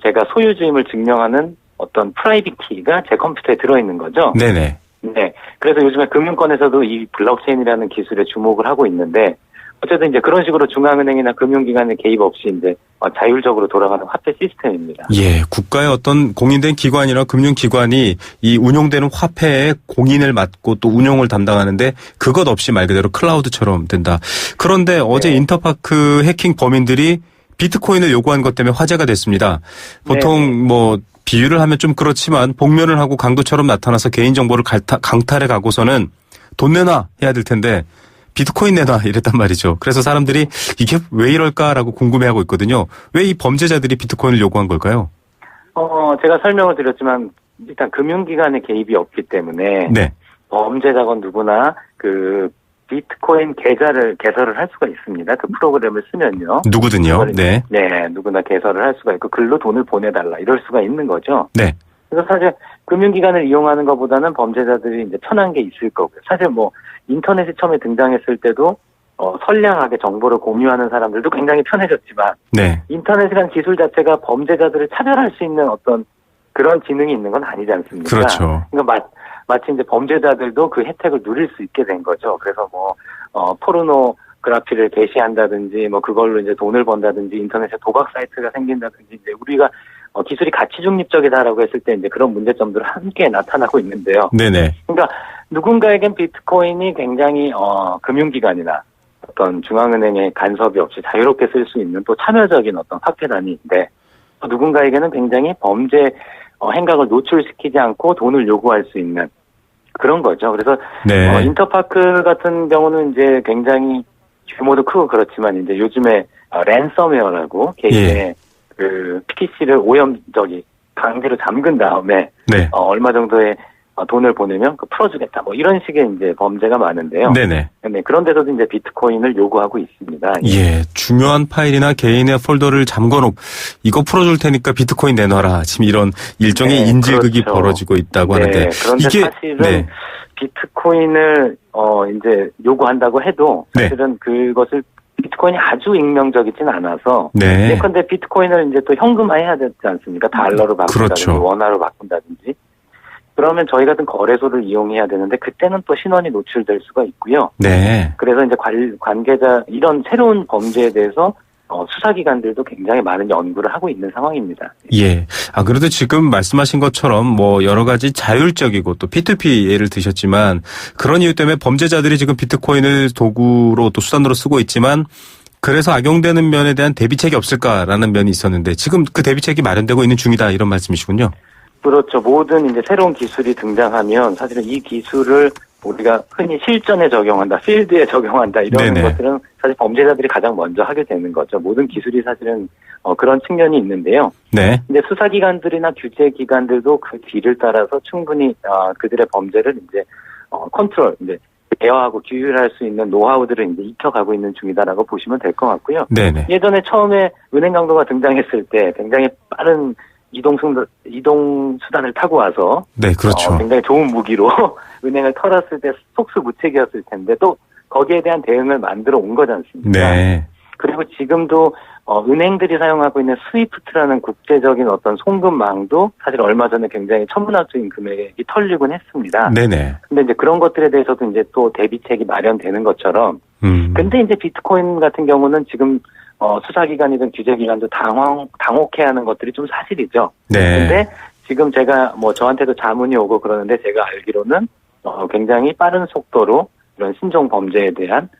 제가 소유주임을 증명하는 어떤 프라이빗 키가 제 컴퓨터에 들어있는 거죠. 네네. 네. 그래서 요즘에 금융권에서도 이 블록체인이라는 기술에 주목을 하고 있는데 어쨌든 이제 그런 식으로 중앙은행이나 금융기관의 개입 없이 이제 자율적으로 돌아가는 화폐 시스템입니다. 예, 국가의 어떤 공인된 기관이나 금융기관이 이 운용되는 화폐의 공인을 맡고 또 운용을 담당하는데 그것 없이 말 그대로 클라우드처럼 된다. 그런데 어제 인터파크 해킹 범인들이 비트코인을 요구한 것 때문에 화제가 됐습니다. 보통 비유를 하면 좀 그렇지만 복면을 하고 강도처럼 나타나서 개인정보를 강탈해 가고서는 돈 내놔 해야 될 텐데 비트코인 내놔 이랬단 말이죠. 그래서 사람들이 이게 왜 이럴까라고 궁금해하고 있거든요. 왜 이 범죄자들이 비트코인을 요구한 걸까요? 제가 설명을 드렸지만 일단 금융기관의 개입이 없기 때문에 네. 범죄자건 누구나 비트코인 계좌를 개설을 할 수가 있습니다. 그 프로그램을 쓰면요. 누구든요. 네. 네, 누구나 개설을 할 수가 있고 글로 돈을 보내달라 이럴 수가 있는 거죠. 네. 그래서 사실 금융기관을 이용하는 것보다는 범죄자들이 이제 편한 게 있을 거고요. 사실 인터넷이 처음에 등장했을 때도 선량하게 정보를 공유하는 사람들도 굉장히 편해졌지만 네. 인터넷이라는 기술 자체가 범죄자들을 차별할 수 있는 어떤 그런 기능이 있는 건 아니지 않습니까? 그렇죠. 그러니까 마치 이제 범죄자들도 그 혜택을 누릴 수 있게 된 거죠. 그래서 포르노그래피를 게시한다든지 그걸로 이제 돈을 번다든지 인터넷에 도박 사이트가 생긴다든지 이제 우리가 기술이 가치 중립적이다라고 했을 때 이제 그런 문제점들을 함께 나타나고 있는데요. 네네. 그러니까 누군가에겐 비트코인이 굉장히 금융기관이나 어떤 중앙은행의 간섭이 없이 자유롭게 쓸 수 있는 또 참여적인 어떤 화폐 단위인데 누군가에게는 굉장히 범죄 행각을 노출시키지 않고 돈을 요구할 수 있는 그런 거죠. 그래서 네. 인터파크 같은 경우는 이제 굉장히 규모도 크고 그렇지만 이제 요즘에 랜섬웨어라고 개인의 그 PC를 강제로 잠근 다음에 네. 얼마 정도의 돈을 보내면 풀어주겠다. 뭐 이런 식의 이제 범죄가 많은데요. 네네. 네, 그런 데서도 이제 비트코인을 요구하고 있습니다. 예, 중요한 파일이나 개인의 폴더를 잠궈놓고 이거 풀어줄 테니까 비트코인 내놔라. 지금 이런 일종의 네, 인질극이 그렇죠. 벌어지고 있다고 네, 하는데 그런데 이게 사실은 비트코인을 이제 요구한다고 해도 네. 사실은 그것을 비트코인이 아주 익명적이진 않아서 네. 예컨대 비트코인을 이제 또 현금화해야 되지 않습니까? 달러로 바꾼다든지 그렇죠. 원화로 바꾼다든지 그러면 저희 같은 거래소를 이용해야 되는데 그때는 또 신원이 노출될 수가 있고요. 네. 그래서 이제 관계자 이런 새로운 범죄에 대해서 수사기관들도 굉장히 많은 연구를 하고 있는 상황입니다. 예. 그래도 지금 말씀하신 것처럼 뭐 여러 가지 자율적이고 또 P2P 예를 드셨지만 그런 이유 때문에 범죄자들이 지금 비트코인을 도구로 또 수단으로 쓰고 있지만 그래서 악용되는 면에 대한 대비책이 없을까라는 면이 있었는데 지금 그 대비책이 마련되고 있는 중이다 이런 말씀이시군요. 그렇죠. 모든 이제 새로운 기술이 등장하면 사실은 이 기술을 우리가 흔히 실전에 적용한다, 필드에 적용한다 이런 네네. 것들은 사실 범죄자들이 가장 먼저 하게 되는 거죠. 모든 기술이 사실은 그런 측면이 있는데요. 네. 이제 수사기관들이나 규제기관들도 그 뒤를 따라서 충분히 그들의 범죄를 이제 컨트롤, 이제 제어하고 규율할 수 있는 노하우들을 이제 익혀가고 있는 중이다라고 보시면 될 것 같고요. 네네. 예전에 처음에 은행 강도가 등장했을 때 굉장히 빠른 이동 수단을 타고 와서 네, 그렇죠. 굉장히 좋은 무기로 은행을 털었을 때 속수무책이었을 텐데 또 거기에 대한 대응을 만들어 온 거지 않습니까? 네. 그리고 지금도 은행들이 사용하고 있는 스위프트라는 국제적인 어떤 송금망도 사실 얼마 전에 굉장히 천문학적인 금액이 털리곤 했습니다. 네네. 근데 이제 그런 것들에 대해서도 이제 또 대비책이 마련되는 것처럼 근데 이제 비트코인 같은 경우는 지금 수사기관이든 규제기관도 당혹해하는 것들이 좀 사실이죠. 네. 근데 지금 제가 저한테도 자문이 오고 그러는데 제가 알기로는 굉장히 빠른 속도로 이런 신종 범죄에 대한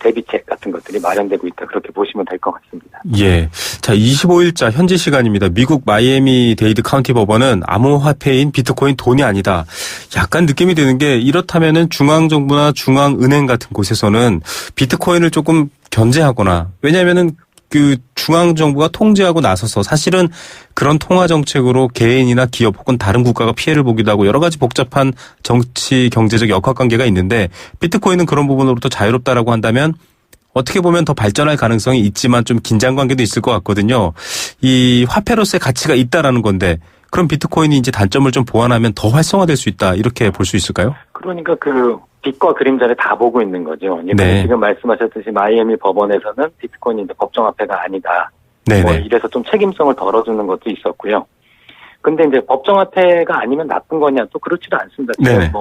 대비책 같은 것들이 마련되고 있다. 그렇게 보시면 될 것 같습니다. 예. 자, 25일자 현지 시간입니다. 미국 마이애미 데이드 카운티 법원은 암호화폐인 비트코인 돈이 아니다. 약간 느낌이 드는 게 이렇다면은 중앙정부나 중앙은행 같은 곳에서는 비트코인을 조금 견제하거나 왜냐하면은 그 중앙정부가 통제하고 나서서 사실은 그런 통화 정책으로 개인이나 기업 혹은 다른 국가가 피해를 보기도 하고 여러 가지 복잡한 정치 경제적 역학관계가 있는데 비트코인은 그런 부분으로부터 자유롭다라고 한다면 어떻게 보면 더 발전할 가능성이 있지만 좀 긴장관계도 있을 것 같거든요. 이 화폐로서의 가치가 있다라는 건데 그럼 비트코인이 이제 단점을 좀 보완하면 더 활성화될 수 있다 이렇게 볼 수 있을까요? 그러니까 그 빛과 그림자를 다 보고 있는 거죠. 네. 지금 말씀하셨듯이 마이애미 법원에서는 비트코인이 이제 법정화폐가 아니다. 네네. 이래서 좀 책임성을 덜어주는 것도 있었고요. 근데 이제 법정화폐가 아니면 나쁜 거냐 또 그렇지도 않습니다. 네네.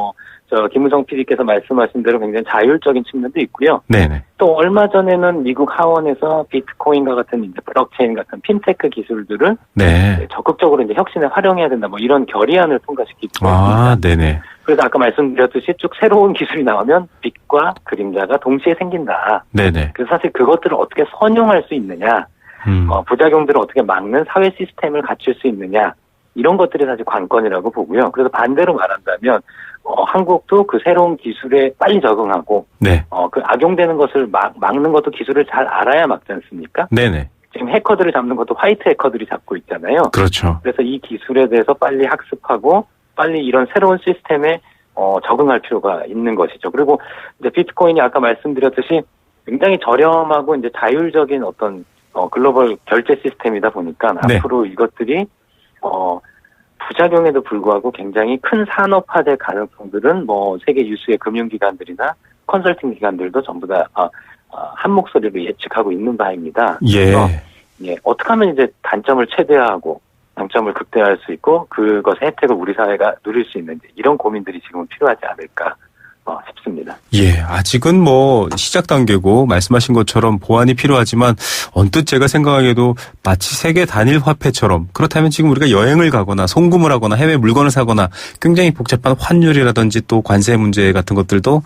김우성 PD께서 말씀하신 대로 굉장히 자율적인 측면도 있고요. 네네. 또 얼마 전에는 미국 하원에서 비트코인과 같은 이제 블록체인 같은 핀테크 기술들을 네. 적극적으로 이제 혁신에 활용해야 된다. 이런 결의안을 통과시키고 있습니다. 네네. 그래서 아까 말씀드렸듯이 쭉 새로운 기술이 나오면 빛과 그림자가 동시에 생긴다. 네네. 그래서 사실 그것들을 어떻게 선용할 수 있느냐, 부작용들을 어떻게 막는 사회 시스템을 갖출 수 있느냐, 이런 것들이 사실 관건이라고 보고요. 그래서 반대로 말한다면 한국도 그 새로운 기술에 빨리 적응하고 네. 그 악용되는 것을 막는 것도 기술을 잘 알아야 막지 않습니까? 네네. 지금 해커들을 잡는 것도 화이트 해커들이 잡고 있잖아요. 그렇죠. 그래서 이 기술에 대해서 빨리 학습하고 빨리 이런 새로운 시스템에 적응할 필요가 있는 것이죠. 그리고 이제 비트코인이 아까 말씀드렸듯이 굉장히 저렴하고 이제 자율적인 어떤 글로벌 결제 시스템이다 보니까 네. 앞으로 이것들이 부작용에도 불구하고 굉장히 큰 산업화될 가능성들은 세계 유수의 금융기관들이나 컨설팅 기관들도 전부 다 한 목소리로 예측하고 있는 바입니다. 예. 그래서 어떻게 하면 이제 단점을 최대화하고 장점을 극대화할 수 있고 그것의 혜택을 우리 사회가 누릴 수 있는지 이런 고민들이 지금은 필요하지 않을까 싶습니다. 예, 아직은 시작 단계고 말씀하신 것처럼 보완이 필요하지만 언뜻 제가 생각하기에도 마치 세계 단일 화폐처럼 그렇다면 지금 우리가 여행을 가거나 송금을 하거나 해외 물건을 사거나 굉장히 복잡한 환율이라든지 또 관세 문제 같은 것들도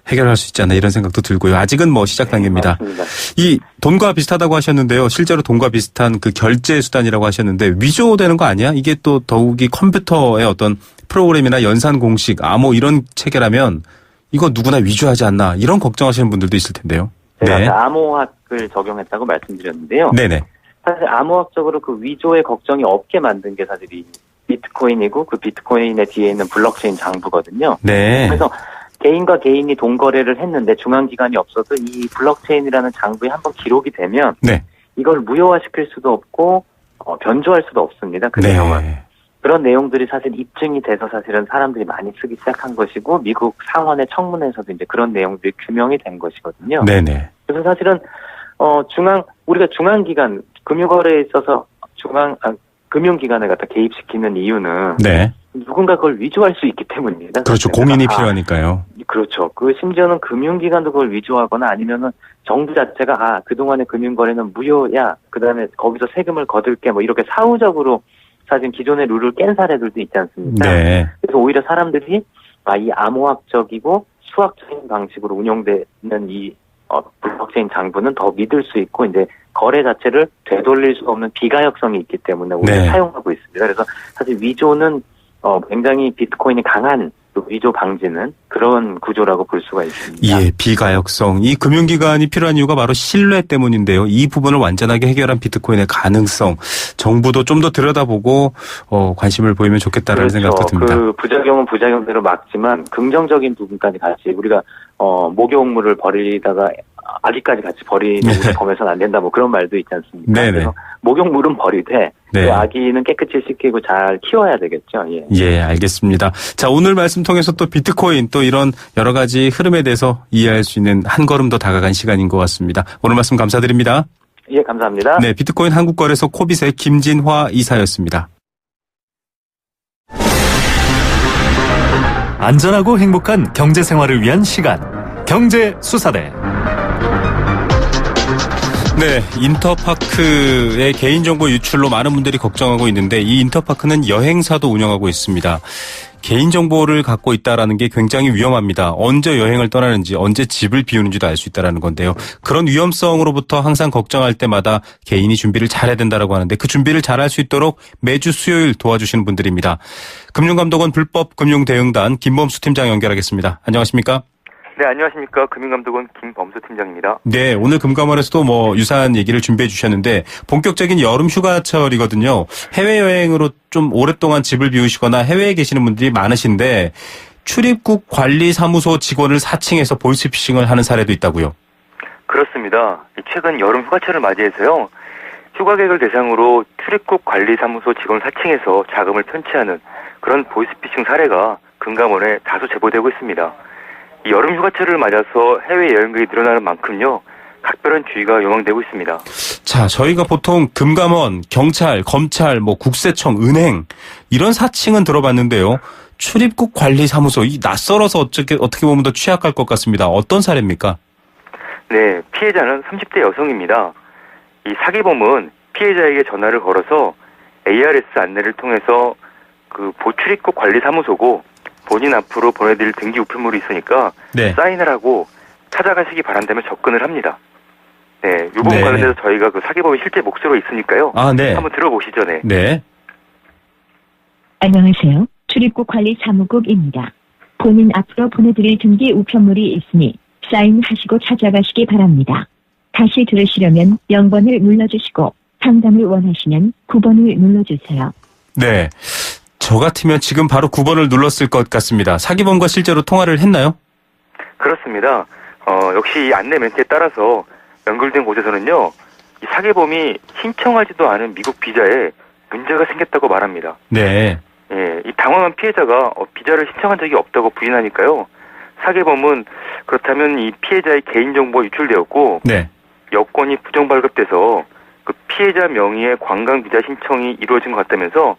해결할 수 있지 않나 이런 생각도 들고요. 아직은 시작 단계입니다. 맞습니다. 이 돈과 비슷하다고 하셨는데요. 실제로 돈과 비슷한 그 결제 수단이라고 하셨는데 위조되는 거 아니야? 이게 또 더욱이 컴퓨터의 어떤 프로그램이나 연산 공식, 암호 이런 체계라면 이거 누구나 위조하지 않나 이런 걱정하시는 분들도 있을 텐데요. 제가 네. 암호학을 적용했다고 말씀드렸는데요. 네네. 사실 암호학적으로 그 위조의 걱정이 없게 만든 게 사실 이 비트코인이고 그 비트코인의 뒤에 있는 블록체인 장부거든요. 네. 그래서 개인과 개인이 동거래를 했는데 중앙기관이 없어도 이 블록체인이라는 장부에 한번 기록이 되면 네. 이걸 무효화시킬 수도 없고 변조할 수도 없습니다. 그 네. 내용은. 그런 내용들이 사실 입증이 돼서 사실은 사람들이 많이 쓰기 시작한 것이고 미국 상원의 청문회에서도 이제 그런 내용들이 규명이 된 것이거든요. 네네. 그래서 사실은 우리가 중앙기관 금융거래에 있어서 금융기관을 갖다 개입시키는 이유는 네. 누군가 그걸 위조할 수 있기 때문입니다. 그렇죠. 공인이 필요하니까요. 그렇죠. 심지어는 금융기관도 그걸 위조하거나 아니면은 정부 자체가 그동안의 금융거래는 무효야. 그다음에 거기서 세금을 거둘게 뭐 이렇게 사후적으로 사실 기존의 룰을 깬 사례들도 있지 않습니까? 네. 그래서 오히려 사람들이 이 암호학적이고 수학적인 방식으로 운영되는 이 블록체인 장부는 더 믿을 수 있고 이제 거래 자체를 되돌릴 수 없는 비가역성이 있기 때문에 오히려 네. 사용하고 있습니다. 그래서 사실 위조는 굉장히 비트코인이 강한 위조 방지는 그런 구조라고 볼 수가 있습니다. 예, 비가역성. 이 금융기관이 필요한 이유가 바로 신뢰 때문인데요. 이 부분을 완전하게 해결한 비트코인의 가능성, 정부도 좀 더 들여다보고 관심을 보이면 좋겠다라는 그렇죠. 생각도 듭니다. 그 부작용은 부작용대로 막지만 긍정적인 부분까지 같이 우리가 목욕물을 버리다가 아기까지 같이 버리는 네. 범해서는 안 된다 뭐 그런 말도 있지 않습니까? 네네. 그래서 목욕물은 버리되 네. 그 아기는 깨끗이 씻기고 잘 키워야 되겠죠. 예. 예, 알겠습니다. 자, 오늘 말씀 통해서 또 비트코인 또 이런 여러 가지 흐름에 대해서 이해할 수 있는 한 걸음 더 다가간 시간인 것 같습니다. 오늘 말씀 감사드립니다. 예, 감사합니다. 네, 비트코인 한국거래소 코빗의 김진화 이사였습니다. 안전하고 행복한 경제 생활을 위한 시간. 경제 수사대. 네, 인터파크의 개인정보 유출로 많은 분들이 걱정하고 있는데 이 인터파크는 여행사도 운영하고 있습니다. 개인정보를 갖고 있다는 게 굉장히 위험합니다. 언제 여행을 떠나는지, 언제 집을 비우는지도 알 수 있다는 건데요. 그런 위험성으로부터 항상 걱정할 때마다 개인이 준비를 잘해야 된다고 하는데 그 준비를 잘할 수 있도록 매주 수요일 도와주시는 분들입니다. 금융감독원 불법금융대응단 김범수 팀장 연결하겠습니다. 안녕하십니까? 네, 안녕하십니까. 금융감독원 김범수 팀장입니다. 네, 오늘 금감원에서도 유사한 얘기를 준비해 주셨는데 본격적인 여름 휴가철이거든요. 해외여행으로 좀 오랫동안 집을 비우시거나 해외에 계시는 분들이 많으신데 출입국 관리사무소 직원을 사칭해서 보이스피싱을 하는 사례도 있다고요. 그렇습니다. 최근 여름 휴가철을 맞이해서요. 휴가객을 대상으로 출입국 관리사무소 직원 사칭해서 자금을 편취하는 그런 보이스피싱 사례가 금감원에 다소 제보되고 있습니다. 이 여름 휴가철을 맞아서 해외여행객이 늘어나는 만큼요. 각별한 주의가 요망되고 있습니다. 자, 저희가 보통 금감원, 경찰, 검찰, 국세청, 은행 이런 사칭은 들어봤는데요. 출입국 관리사무소, 이 낯설어서 어떻게 보면 더 취약할 것 같습니다. 어떤 사례입니까? 네, 피해자는 30대 여성입니다. 이 사기범은 피해자에게 전화를 걸어서 ARS 안내를 통해서 그 보출입국 관리사무소고 본인 앞으로 보내드릴 등기 우편물이 있으니까 네. 사인을 하고 찾아가시기 바란다며 접근을 합니다. 네, 이 부분 네. 관련해서 저희가 그 사기범의 실제 목소리가 있으니까요. 네. 한번 들어보시죠. 네. 네. 안녕하세요. 출입국관리사무국입니다. 본인 앞으로 보내드릴 등기 우편물이 있으니 사인하시고 찾아가시기 바랍니다. 다시 들으시려면 0번을 눌러주시고 상담을 원하시면 9번을 눌러주세요. 네. 저 같으면 지금 바로 9번을 눌렀을 것 같습니다. 사기범과 실제로 통화를 했나요? 그렇습니다. 역시 이 안내 멘트에 따라서 연결된 곳에서는요. 이 사기범이 신청하지도 않은 미국 비자에 문제가 생겼다고 말합니다. 네. 예, 이 당황한 피해자가 비자를 신청한 적이 없다고 부인하니까요. 사기범은 그렇다면 이 피해자의 개인정보가 유출되었고 네. 여권이 부정 발급돼서 그 피해자 명의의 관광 비자 신청이 이루어진 것 같다면서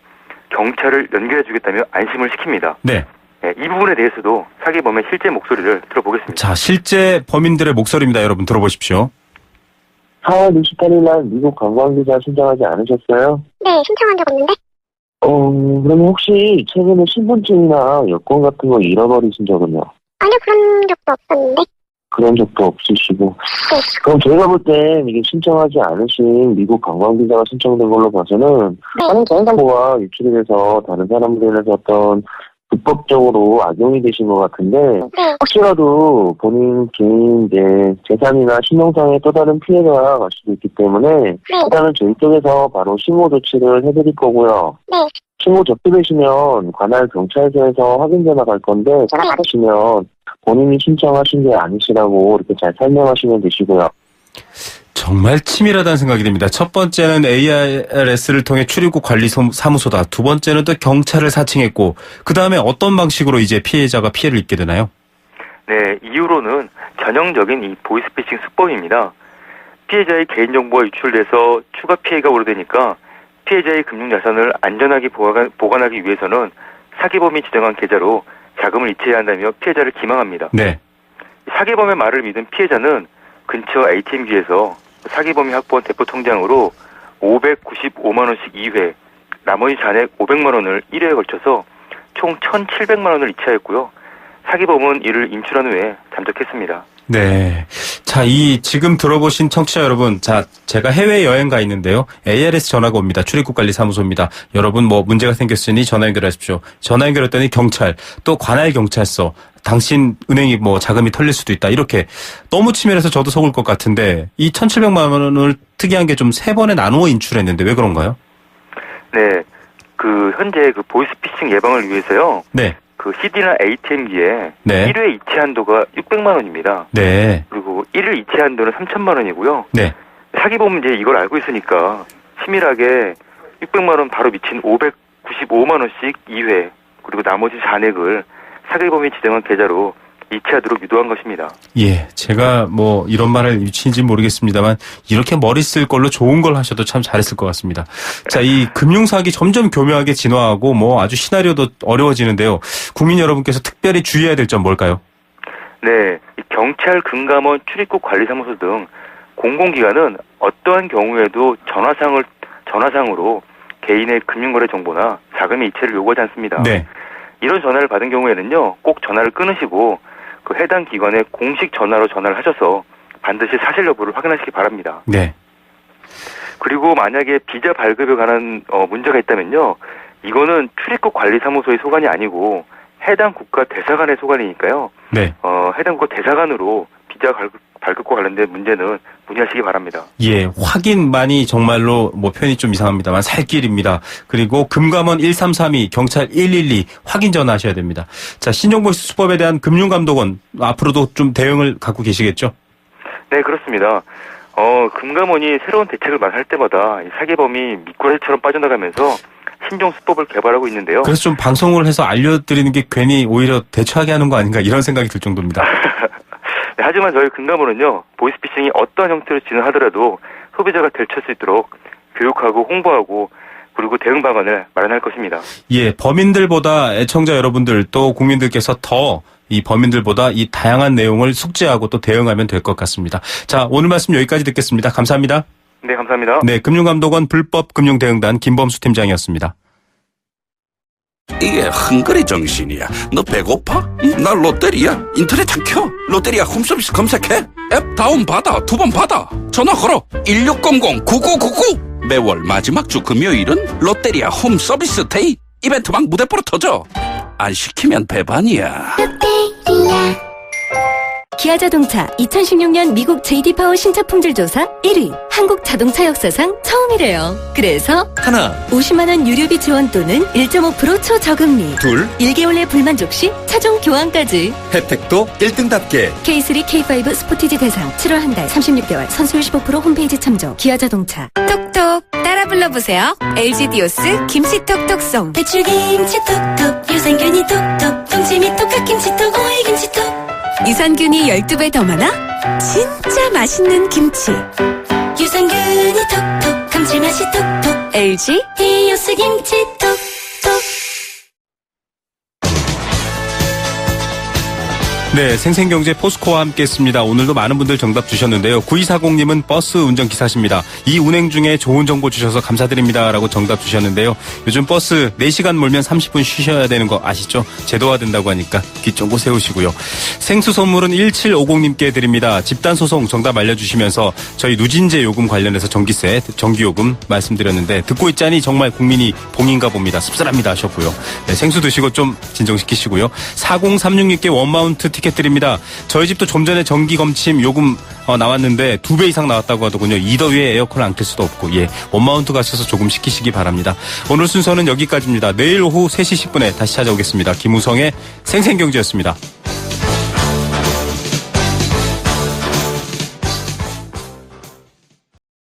경찰을 연결해주겠다며 안심을 시킵니다. 네. 네, 이 부분에 대해서도 사기범의 실제 목소리를 들어보겠습니다. 자, 실제 범인들의 목소리입니다. 여러분 들어보십시오. 4월 28일 날 미국 관광비자 신청하지 않으셨어요? 네, 신청한 적 없는데? 그러면 혹시 최근에 신분증이나 여권 같은 거 잃어버리신 적은요? 아니요, 그런 적도 없었는데. 그런 적도 없으시고. 네. 그럼 저희가 볼 땐 이게 신청하지 않으신 미국 관광비자가 신청된 걸로 봐서는 많은 개인정보가 유출이 돼서 다른 사람들에 대해서 어떤 불법적으로 악용이 되신 것 같은데 혹시라도 본인 개인 재산이나 신용상의 또 다른 피해가 갈 수도 있기 때문에 일단은 저희 쪽에서 바로 신고 조치를 해드릴 거고요. 신고 접수되시면 관할 경찰서에서 확인 전화 갈 건데 전화 받으시면 본인이 신청하신 게 아니시라고 이렇게 잘 설명하시면 되시고요. 정말 치밀하다는 생각이 듭니다. 첫 번째는 ARS를 통해 출입국 관리 사무소다. 두 번째는 또 경찰을 사칭했고 그 다음에 어떤 방식으로 이제 피해자가 피해를 입게 되나요? 네, 이후로는 전형적인 이 보이스피싱 수법입니다. 피해자의 개인정보가 유출돼서 추가 피해가 우려되니까 피해자의 금융자산을 안전하게 보관하기 위해서는 사기범이 지정한 계좌로 자금을 이체해야 한다며 피해자를 기망합니다. 네. 사기범의 말을 믿은 피해자는 근처 ATM기에서 사기범이 확보한 대포 통장으로 595만 원씩 2회, 나머지 잔액 500만 원을 1회에 걸쳐서 총 1,700만 원을 이체하였고요. 사기범은 이를 인출한 후에 잠적했습니다. 네. 자, 지금 들어보신 청취자 여러분, 제가 해외여행 가 있는데요. ARS 전화가 옵니다. 출입국관리사무소입니다. 여러분 문제가 생겼으니 전화 연결하십시오. 전화 연결했더니 경찰, 또 관할 경찰서, 당신 은행이 자금이 털릴 수도 있다. 이렇게 너무 치밀해서 저도 속을 것 같은데 이 1,700만 원을 특이한 게 좀 3번에 나누어 인출했는데 왜 그런가요? 네. 현재 보이스피싱 예방을 위해서요. 네. CD나 ATM기에 네. 1회 이체 한도가 600만 원입니다. 네. 그리고 1일 이체 한도는 3,000만 원이고요. 네. 사기범은 이제 이걸 알고 있으니까 치밀하게 600만 원 바로 미친 595만 원씩 2회, 그리고 나머지 잔액을 사기범이 지정한 계좌로 이체하도록 유도한 것입니다. 예, 제가 이런 말을 유치인지 모르겠습니다만 이렇게 머리 쓸 걸로 좋은 걸 하셔도 참 잘했을 것 같습니다. 자, 이 금융사기 점점 교묘하게 진화하고 아주 시나리오도 어려워지는데요. 국민 여러분께서 특별히 주의해야 될 점 뭘까요? 네, 경찰, 금감원, 출입국 관리사무소 등 공공기관은 어떠한 경우에도 전화상으로 개인의 금융거래 정보나 자금의 이체를 요구하지 않습니다. 네. 이런 전화를 받은 경우에는요, 꼭 전화를 끊으시고 해당 기관에 공식 전화로 전화를 하셔서 반드시 사실 여부를 확인하시기 바랍니다. 네. 그리고 만약에 비자 발급에 관한 문제가 있다면요, 이거는 출입국 관리사무소의 소관이 아니고 해당 국가 대사관의 소관이니까요. 네. 해당 국가 대사관으로 비자 발급과 관련된 문제는 문의하시기 바랍니다. 예, 확인만이 정말로 표현이 좀 이상합니다만 살 길입니다. 그리고 금감원 1332, 경찰 112 확인 전화하셔야 됩니다. 자, 신용보이스 수법에 대한 금융감독원 앞으로도 좀 대응을 갖고 계시겠죠? 네, 그렇습니다. 금감원이 새로운 대책을 마련할 때마다 이 사기범이 미꾸라지처럼 빠져나가면서 신종 수법을 개발하고 있는데요. 그래서 좀 방송을 해서 알려드리는 게 괜히 오히려 대처하게 하는 거 아닌가 이런 생각이 들 정도입니다. 네, 하지만 저희 금감원은요, 보이스피싱이 어떠한 형태로 진행하더라도 소비자가 대처할 수 있도록 교육하고 홍보하고 그리고 대응 방안을 마련할 것입니다. 예, 범인들보다 애청자 여러분들 또 국민들께서 더 이 범인들보다 이 다양한 내용을 숙지하고 또 대응하면 될 것 같습니다. 자, 오늘 말씀 여기까지 듣겠습니다. 감사합니다. 네, 감사합니다. 네, 금융감독원 불법금융대응단 김범수 팀장이었습니다. 이게 헝그리 정신이야. 너 배고파? 나 롯데리아. 인터넷 안 켜. 롯데리아 홈서비스 검색해. 앱 다운받아. 2번 받아. 전화 걸어. 1600-9999. 매월 마지막 주 금요일은 롯데리아 홈서비스 데이. 이벤트 막 무대뽀로 터져. 안 시키면 배반이야. 기아자동차 2016년 미국 JD파워 신차품질 조사 1위. 한국 자동차 역사상 처음이래요. 그래서 하나, 50만 원 유료비 지원 또는 1.5% 초저금리. 둘, 1개월 내 불만 족시 차종 교환까지. 혜택도 1등답게. K3, K5 스포티지 대상 7월 한 달 36개월 선수율 15% 홈페이지 참조. 기아자동차. 톡톡 따라 불러보세요. LG 디오스 김치 톡톡송. 배출김치 톡톡 유산균이 톡톡 동치미 톡갓김치 톡 오이김치 톡. 유산균이 12배 더 많아? 진짜 맛있는 김치. 유산균이 톡톡 감칠맛이 톡톡 LG 디오스 김치 톡톡. 네, 생생경제 포스코와 함께했습니다. 오늘도 많은 분들 정답 주셨는데요. 9240님은 버스 운전기사십니다. 이 운행 중에 좋은 정보 주셔서 감사드립니다라고 정답 주셨는데요. 요즘 버스 4시간 몰면 30분 쉬셔야 되는 거 아시죠? 제도화된다고 하니까 귀 쫑긋 세우시고요. 생수 선물은 1750님께 드립니다. 집단소송 정답 알려주시면서 저희 누진제 요금 관련해서 전기세, 전기요금 말씀드렸는데 듣고 있자니 정말 국민이 봉인가 봅니다. 씁쓸합니다 하셨고요. 네, 생수 드시고 좀 진정시키시고요. 4036님께 원마운트 티켓 드립니다. 저희 집도 좀 전에 전기 검침 요금 나왔는데 2배 이상 나왔다고 하더군요. 이 더위에 에어컨을 안 켤 수도 없고 원마운트 가셔서 조금 시키시기 바랍니다. 오늘 순서는 여기까지입니다. 내일 오후 3시 10분에 다시 찾아오겠습니다. 김우성의 생생경제였습니다.